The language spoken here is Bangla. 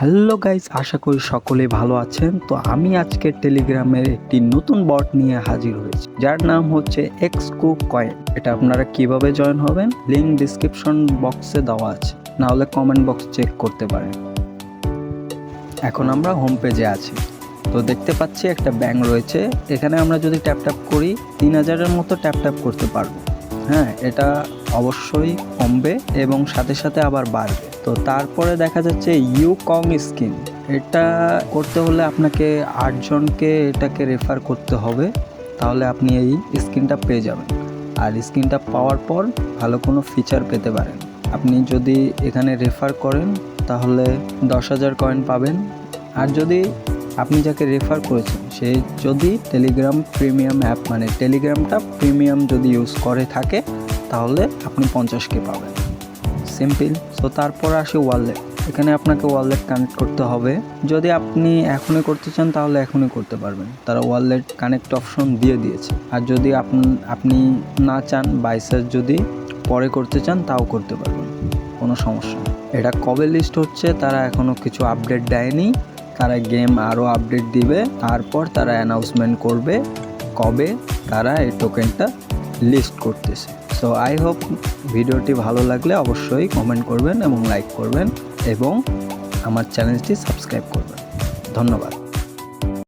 হ্যালো গাইস, আশা করি সকলেই ভালো আছেন। তো আমি আজকে টেলিগ্রামের একটি নতুন বট নিয়ে হাজির হয়েছি, যার নাম হচ্ছে XCoin। এটা আপনারা কিভাবে জয়েন হবেন, লিঙ্ক ডিসক্রিপশন বক্সে দেওয়া আছে, না হলে কমেন্ট বক্স চেক করতে পারেন। এখন আমরা হোম পেজে আছি। তো দেখতে পাচ্ছি একটা ব্যাংক রয়েছে, এখানে আমরা যদি ট্যাপ করি 3000-এর মতো ট্যাপ করতে পারবো। হ্যাঁ, এটা অবশ্যই কমবে এবং সাথে সাথে আবার বাড়বে। তো তারপরে দেখা যাচ্ছে ইউকং স্কিন, এটা করতে হলে আপনাকে 8 জনকে এটাকে রেফার করতে হবে, তাহলে আপনি এই স্কিনটা পেয়ে যাবেন। আর স্কিনটা পাওয়ার পর ভালো কোনো ফিচার পেতে পারেন। আপনি যদি এখানে রেফার করেন তাহলে 10,000 কয়েন পাবেন। আর যদি আপনি যাকে রেফার করেছেন সে যদি টেলিগ্রাম প্রিমিয়াম অ্যাপ, মানে টেলিগ্রামটা প্রিমিয়াম যদি ইউজ করে থাকে, তাহলে আপনি 50K পাবেন। সিম্পল। সো তারপর আসে ওয়ালেট। এখানে আপনাকে ওয়ালেট কানেক্ট করতে হবে। যদি আপনি এখনই করতে চান তাহলে এখনই করতে পারবেন, তারা ওয়ালেট কানেক্ট অপশন দিয়ে দিয়েছে। আর যদি আপনি না চান, বাইসাস যদি পরে করতে চান তাও করতে পারবেন, কোনো সমস্যা নেই। এটা কবে লিস্ট হচ্ছে তারা এখনও কিছু আপডেট দেয়নি, তারা গেম আরও আপডেট দিবে, তারপর তারা অ্যানাউন্সমেন্ট করবে কবে তারা এই টোকেনটা লিস্ট করতেছে। সো আই হোপ ভিডিওটি ভালো লাগলে অবশ্যই কমেন্ট করবেন এবং লাইক করবেন এবং আমার চ্যানেলটি সাবস্ক্রাইব করবেন। ধন্যবাদ।